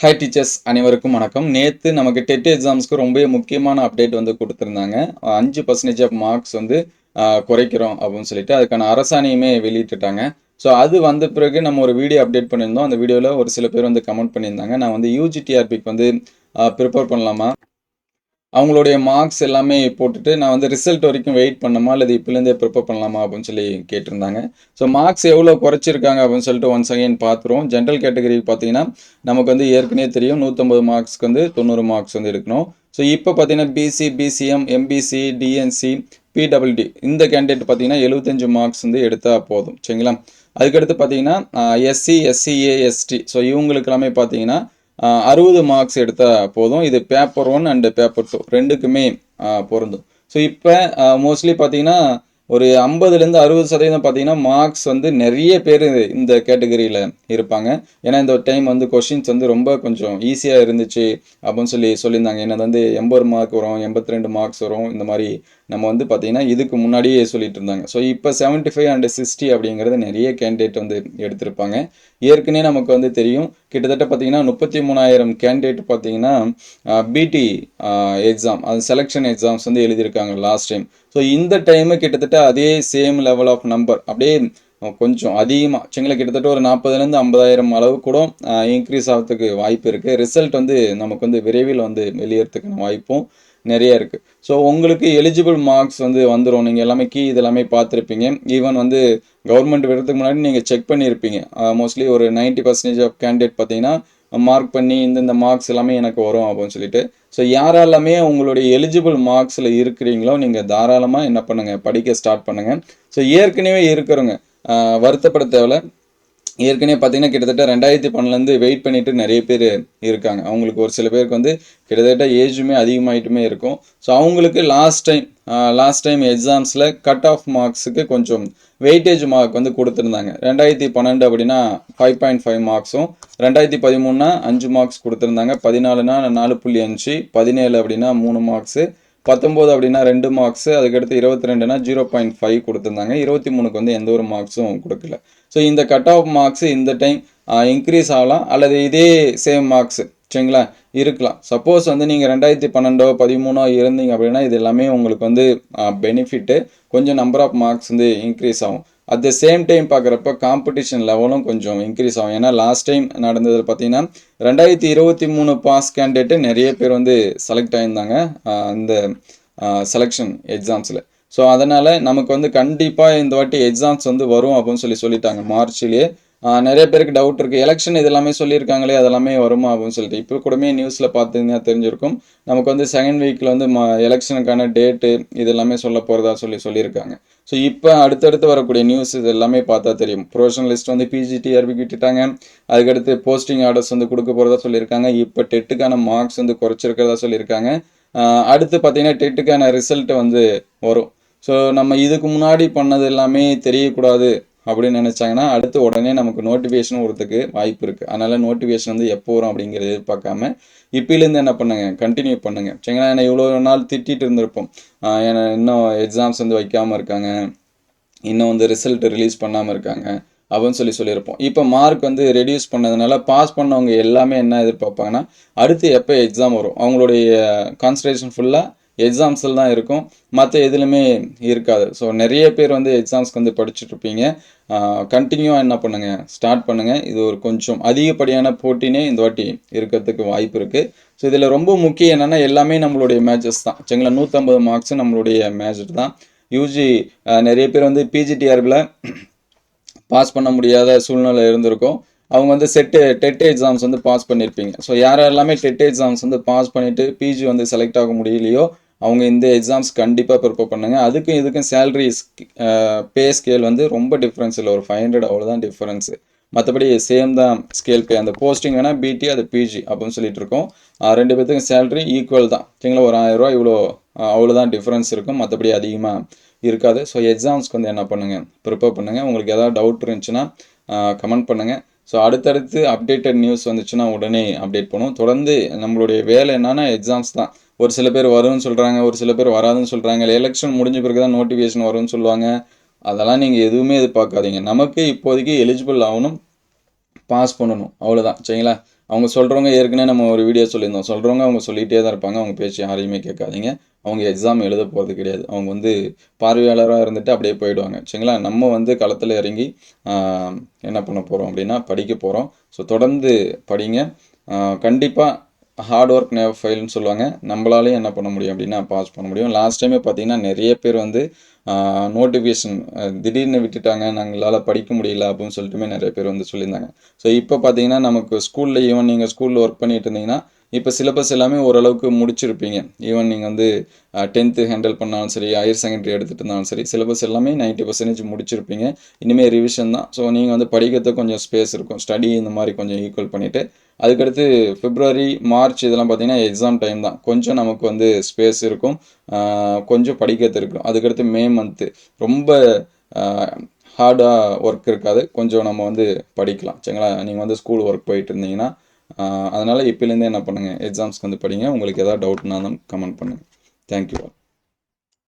Hi teachers அனைவருக்கும் வணக்கம். நேற்று நமக்கு டெட் எக்ஸாம்ஸ்க்கு ரொம்ப முக்கியமான அப்டேட் வந்து கொடுத்துருந்தாங்க. 5% ஆஃப் மார்க்ஸ் வந்து குறைக்கிறோம் அப்படின்னு சொல்லிட்டு அதுக்கான அரசாணையுமே வெளியிட்டுட்டாங்க. ஸோ அது வந்த பிறகு நம்ம ஒரு வீடியோ அப்டேட் பண்ணியிருந்தோம். அந்த வீடியோவில் ஒரு சில பேர் வந்து கமெண்ட் பண்ணியிருந்தாங்க. நான் வந்து யூஜிடிஆர்பிக்கு வந்து ப்ரிப்பேர் பண்ணலாமா, அவங்களுடைய மார்க்ஸ் எல்லாமே போட்டுட்டு நான் வந்து ரிசல்ட் வரைக்கும் வெயிட் பண்ணணுமா, அல்லது இப்போலேருந்தே ப்ரிப்பேர் பண்ணலாமா அப்படின்னு சொல்லி கேட்டிருந்தாங்க. ஸோ மார்க்ஸ் எவ்வளோ குறைச்சிருக்காங்க அப்படின்னு சொல்லிட்டு ஒன்ஸ் அகைன் பார்த்துருவோம். ஜென்ரல் கேட்டகரிக்கு பார்த்தீங்கன்னா நமக்கு வந்து ஏற்கனவே தெரியும் 150 மார்க்ஸ்க்கு வந்து 90 மார்க்ஸ் வந்து எடுக்கணும். ஸோ இப்போ பார்த்தீங்கன்னா BC, BCM, MBC, DNC, PWD இந்த கேண்டிடேட் பார்த்தீங்கன்னா 75 மார்க்ஸ் வந்து எடுத்தால் போதும். சரிங்களா? அதுக்கடுத்து பார்த்தீங்கன்னா எஸ்சி, எஸ்சிஏ, எஸ்டி ஸோ இவங்களுக்கு எல்லாமே பார்த்தீங்கன்னா 60 மார்க்ஸ் எடுத்தால் போதும். இது பேப்பர் 1 அண்டு பேப்பர் 2 ரெண்டுக்குமே பொருந்தும். ஸோ இப்போ மோஸ்ட்லி பார்த்தீங்கன்னா ஒரு 50லேருந்து 60% பார்த்தீங்கன்னா மார்க்ஸ் வந்து நிறைய பேர் இந்த கேட்டகரியில் இருப்பாங்க. ஏன்னா இந்த டைம் வந்து கொஷின்ஸ் வந்து ரொம்ப கொஞ்சம் ஈஸியாக இருந்துச்சு அப்படின்னு சொல்லியிருந்தாங்க. என்னது வந்து 80 மார்க் வரும், 82 மார்க்ஸ் வரும், இந்த மாதிரி நம்ம வந்து பார்த்தீங்கன்னா இதுக்கு முன்னாடியே சொல்லிட்டு இருந்தாங்க. ஸோ இப்போ 75 அண்ட் 60 அப்படிங்கிறது நிறைய கேண்டிடேட் வந்து எடுத்திருப்பாங்க. ஏற்கனவே நமக்கு வந்து தெரியும் கிட்டத்தட்ட பார்த்தீங்கன்னா 33,000 கேண்டிடேட் பார்த்தீங்கன்னா பிடி எக்ஸாம் அது செலெக்ஷன் எக்ஸாம்ஸ் வந்து எழுதியிருக்காங்க லாஸ்ட் டைம். ஸோ இந்த டைமு கிட்டத்தட்ட அதே சேம் லெவல் ஆஃப் நம்பர் அப்படியே கொஞ்சம் அதிகமாக சரிங்களா, கிட்டத்தட்ட ஒரு 40,000 50,000 அளவு கூட இன்க்ரீஸ் ஆகிறதுக்கு வாய்ப்பு இருக்குது. ரிசல்ட் வந்து நமக்கு வந்து விரைவில் வந்து வெளியேறதுக்கான வாய்ப்பும் நிறைய இருக்குது. ஸோ உங்களுக்கு எலிஜிபிள் மார்க்ஸ் வந்து வந்துடும். நீங்கள் எல்லாமே இதெல்லாமே பார்த்துருப்பீங்க. ஈவன் வந்து கவர்மெண்ட் விடுறதுக்கு முன்னாடி நீங்கள் செக் பண்ணியிருப்பீங்க. மோஸ்ட்லி ஒரு 90% ஆஃப் கேண்டிடேட் பார்த்தீங்கன்னா மார்க் பண்ணி இந்த மார்க்ஸ் எல்லாமே எனக்கு வரும் அப்படின்னு சொல்லிட்டு. ஸோ யாரெல்லாமே உங்களுடைய எலிஜிபிள் மார்க்ஸில் இருக்கிறீங்களோ நீங்கள் தாராளமாக என்ன பண்ணுங்கள், படிக்க ஸ்டார்ட் பண்ணுங்கள். ஸோ ஏற்கனவே இருக்கிறவங்க வருத்தப்பட தேவையில்ல. ஏற்கனவே பார்த்தீங்கன்னா கிட்டத்தட்ட 2012 வெயிட் பண்ணிட்டு நிறைய பேர் இருக்காங்க. அவங்களுக்கு ஒரு சில பேருக்கு வந்து கிட்டத்தட்ட ஏஜுமே அதிகமாகிட்டுமே இருக்கும். ஸோ அவங்களுக்கு லாஸ்ட் டைம் எக்ஸாம்ஸில் கட் ஆஃப் மார்க்ஸுக்கு கொஞ்சம் வெயிட்டேஜ் மார்க் வந்து கொடுத்துருந்தாங்க. 2012 அப்படின்னா 5.5 மார்க்ஸும், 2013 5 மார்க்ஸ் கொடுத்துருந்தாங்க, 14னா 4.5, 17 அப்படின்னா 3 மார்க்ஸு, 19 அப்படின்னா 2 மார்க்ஸு, அதுக்கடுத்து 22னா 0.5 கொடுத்துருந்தாங்க. 23க்கு வந்து எந்த ஒரு மார்க்ஸும் கொடுக்கல. ஸோ இந்த கட் ஆஃப் மார்க்ஸ் இந்த டைம் இன்க்ரீஸ் ஆகலாம், அல்லது இதே சேம் மார்க்ஸ் சரிங்களா இருக்கலாம். சப்போஸ் வந்து நீங்கள் 2012 13 இருந்தீங்க அப்படின்னா இது எல்லாமே உங்களுக்கு வந்து பெனிஃபிட்டு. கொஞ்சம் நம்பர் ஆஃப் மார்க்ஸ் வந்து இன்க்ரீஸ் ஆகும். அட் த சேம் டைம் பார்க்குறப்ப காம்படிஷன் லெவலும் கொஞ்சம் இன்க்ரீஸ் ஆகும். ஏன்னா லாஸ்ட் டைம் நடந்தது பார்த்தீங்கன்னா 2023 பாஸ் கேண்டிடேட்டு நிறைய பேர் வந்து செலக்ட் ஆகியிருந்தாங்க இந்த செலெக்ஷன் எக்ஸாம்ஸில். ஸோ அதனால் நமக்கு வந்து கண்டிப்பாக இந்த வாட்டி எக்ஸாம்ஸ் வந்து வரும் அப்படின்னு சொல்லிட்டாங்க மார்ச்லேயே. நிறைய பேருக்கு டவுட் இருக்குது, எலெக்ஷன் இது எல்லாமே சொல்லியிருக்காங்களே அதெல்லாமே வருமா அப்படின்னு சொல்லிட்டு. இப்போ கூடமே நியூஸில் பார்த்தீங்கன்னா தெரிஞ்சிருக்கும், நமக்கு வந்து செகண்ட் வீக்கில் வந்து எலெக்ஷனுக்கான டேட்டு இது எல்லாமே சொல்ல போகிறதா சொல்லியிருக்காங்க. ஸோ இப்போ அடுத்தடுத்து வரக்கூடிய நியூஸ் இது எல்லாமே பார்த்தா தெரியும். ப்ரொஃபஷனல் லிஸ்ட் வந்து பிஜிடிஆர்பிக்கு விட்டுட்டாங்க. அதுக்கடுத்து போஸ்டிங் ஆர்டர்ஸ் வந்து கொடுக்க போகிறதா சொல்லியிருக்காங்க. இப்போ டெட்டுக்கான மார்க்ஸ் வந்து குறைச்சிருக்கிறதா சொல்லியிருக்காங்க. அடுத்து பார்த்தீங்கன்னா டெட்டுக்கான ரிசல்ட் வந்து வரும். ஸோ நம்ம இதுக்கு முன்னாடி பண்ணது எல்லாமே தெரியக்கூடாது அப்படின்னு நினச்சாங்கன்னா அடுத்து உடனே நமக்கு நோட்டிஃபிகேஷன் வரதுக்கு வாய்ப்பு இருக்குது. அதனால் நோட்டிஃபிகேஷன் வந்து எப்போ வரும் அப்படிங்கிறத எதிர்பார்க்காம இப்போலேருந்து என்ன பண்ணுங்கள், கண்டினியூ பண்ணுங்கள் சரிங்களா. ஏன்னா இவ்வளோ நாள் திட்டிகிட்டு இருந்திருப்போம், ஏன்னா இன்னும் எக்ஸாம்ஸ் வந்து வைக்காமல் இருக்காங்க, இன்னும் வந்து ரிசல்ட் ரிலீஸ் பண்ணாமல் இருக்காங்க அப்படின்னு சொல்லியிருப்போம். இப்போ மார்க் வந்து ரெடியூஸ் பண்ணதுனால பாஸ் பண்ணவங்க எல்லாமே என்ன எதிர்பார்ப்பாங்கன்னா அடுத்து எப்போ எக்ஸாம் வரும், அவங்களுடைய கான்சன்ட்ரேஷன் ஃபுல்லாக எக்ஸாம்ஸில் தான் இருக்கும், மற்ற எதுலையுமே இருக்காது. ஸோ நிறைய பேர் வந்து எக்ஸாம்ஸ்க்கு வந்து படிச்சுட்ருப்பீங்க. கண்டினியூவாக என்ன பண்ணுங்கள், ஸ்டார்ட் பண்ணுங்கள். இது ஒரு கொஞ்சம் அதிகப்படியான போட்டினே இந்த வாட்டி இருக்கிறதுக்கு வாய்ப்பு இருக்குது. ஸோ இதில் ரொம்ப முக்கியம் என்னென்னா எல்லாமே நம்மளுடைய மேட்சஸ் தான் சரிங்களா. 150 மார்க்ஸும் நம்மளுடைய மேட்ச் தான். யூஜி நிறைய பேர் வந்து பிஜிடிஆர்பியில் பாஸ் பண்ண முடியாத சூழ்நிலை இருந்திருக்கும். அவங்க வந்து டெட் எக்ஸாம்ஸ் வந்து பாஸ் பண்ணியிருப்பீங்க. ஸோ யாரெல்லாமே டெட் எக்ஸாம்ஸ் வந்து பாஸ் பண்ணிவிட்டு பிஜி வந்து செலக்ட் ஆக முடியலையோ அவங்க இந்த எக்ஸாம்ஸ் கண்டிப்பாக ப்ரிப்பேர் பண்ணுங்கள். அதுக்கும் இதுக்கும் சேலரி பே ஸ்கேல் வந்து ரொம்ப டிஃப்ரென்ஸ் இல்லை, ஒரு 500 அவ்வளோதான் டிஃப்ரென்ஸு. மற்றபடி சேம் தான் ஸ்கேல் பே. அந்த போஸ்டிங் வேணால் பிடி, அது பிஜி அப்படின்னு சொல்லிட்டு இருக்கோம். ரெண்டு பேர்த்துக்கும் சேலரி ஈக்குவல் தான் சரிங்களா. ஒரு 1000 ரூபா இவ்வளோ அவ்வளோதான் டிஃப்ரென்ஸ் இருக்கும், மற்றபடி அதிகமாக இருக்காது. ஸோ எக்ஸாம்ஸ்க்கு வந்து என்ன பண்ணுங்கள், ப்ரிப்பேர் பண்ணுங்கள். உங்களுக்கு ஏதாவது டவுட் இருந்துச்சுன்னா கமெண்ட் பண்ணுங்கள். ஸோ அடுத்தடுத்து அப்டேட்டட் நியூஸ் வந்துச்சுன்னா உடனே அப்டேட் பண்ணுவோம். தொடர்ந்து நம்மளுடைய வேலை என்னன்னா எக்ஸாம்ஸ் தான். ஒரு சில பேர் வரும்னு சொல்கிறாங்க, ஒரு சில பேர் வராதுன்னு சொல்கிறாங்க. எலெக்ஷன் முடிஞ்ச பிறகு தான் நோட்டிஃபிகேஷன் வரும்னு சொல்லுவாங்க. அதெல்லாம் நீங்கள் எதுவுமே எதிர்பார்க்காதீங்க. நமக்கு இப்போதைக்கு எலிஜிபிள் ஆகணும், பாஸ் பண்ணணும் அவ்வளோதான் சரிங்களா. அவங்க சொல்கிறவங்க ஏற்கனவே நம்ம ஒரு வீடியோ சொல்லியிருந்தோம். சொல்கிறவங்க அவங்க சொல்லிகிட்டே தான் இருப்பாங்க. அவங்க பேச்சு யாரையுமே கேட்காதீங்க. அவங்க எக்ஸாம் எழுத போகிறது கிடையாது. அவங்க வந்து பார்வையாளராக இருந்துட்டு அப்படியே போயிடுவாங்க சரிங்களா. நம்ம வந்து களத்தில் இறங்கி என்ன பண்ண போகிறோம் அப்படின்னா படிக்க போகிறோம். ஸோ தொடர்ந்து படிங்க. கண்டிப்பாக ஹார்ட் ஒர்க் நேவர் ஃபெயில்னு சொல்லுவாங்க. நம்மளாலையும் என்ன பண்ண முடியும் அப்படின்னா பாஸ் பண்ண முடியும். லாஸ்ட் டைமே பார்த்தீங்கன்னா நிறைய பேர் வந்து நோட்டிஃபிகேஷன் திடீர்னு விட்டுட்டாங்க, நாங்களால் படிக்க முடியல அப்படின்னு சொல்லிட்டுமே நிறைய பேர் வந்து சொல்லியிருந்தாங்க. ஸோ இப்போ பார்த்தீங்கன்னா நமக்கு ஸ்கூலில் ஈவன் நீங்கள் ஸ்கூலில் ஒர்க் பண்ணிட்டு இருந்தீங்கன்னா இப்போ சிலபஸ் எல்லாமே ஓரளவுக்கு முடிச்சிருப்பீங்க. ஈவன் நீங்கள் வந்து 10th ஹேண்டில் பண்ணாலும் சரி, ஹையர் செகண்டரி எடுத்துகிட்டு இருந்தாலும் சரி, சிலபஸ் எல்லாமே 90% முடிச்சிருப்பீங்க. இனிமேல் ரிவிஷன் தான். ஸோ நீங்கள் வந்து படிக்கிறதுக்கு கொஞ்சம் ஸ்பேஸ் இருக்கும். ஸ்டடி இந்த மாதிரி கொஞ்சம் ஈக்குவல் பண்ணிவிட்டு அதுக்கடுத்து பிப்ரவரி, மார்ச் இதெல்லாம் பார்த்தீங்கன்னா எக்ஸாம் டைம் தான். கொஞ்சம் நமக்கு வந்து ஸ்பேஸ் இருக்கும், கொஞ்சம் படிக்கிறது இருக்கும். அதுக்கடுத்து மே மந்த்து ரொம்ப ஹார்டாக ஒர்க் இருக்காது. கொஞ்சம் நம்ம வந்து படிக்கலாம் சரிங்களா. நீங்கள் வந்து ஸ்கூல் ஒர்க் போயிட்டு இருந்தீங்கன்னா அதனால் இப்போலேருந்தே என்ன பண்ணுங்கள், எக்ஸாம்ஸ்க்கு வந்து படிங்க. உங்களுக்கு எதாவது டவுட்னாலும் கமெண்ட் பண்ணுங்கள். தேங்க்யூ.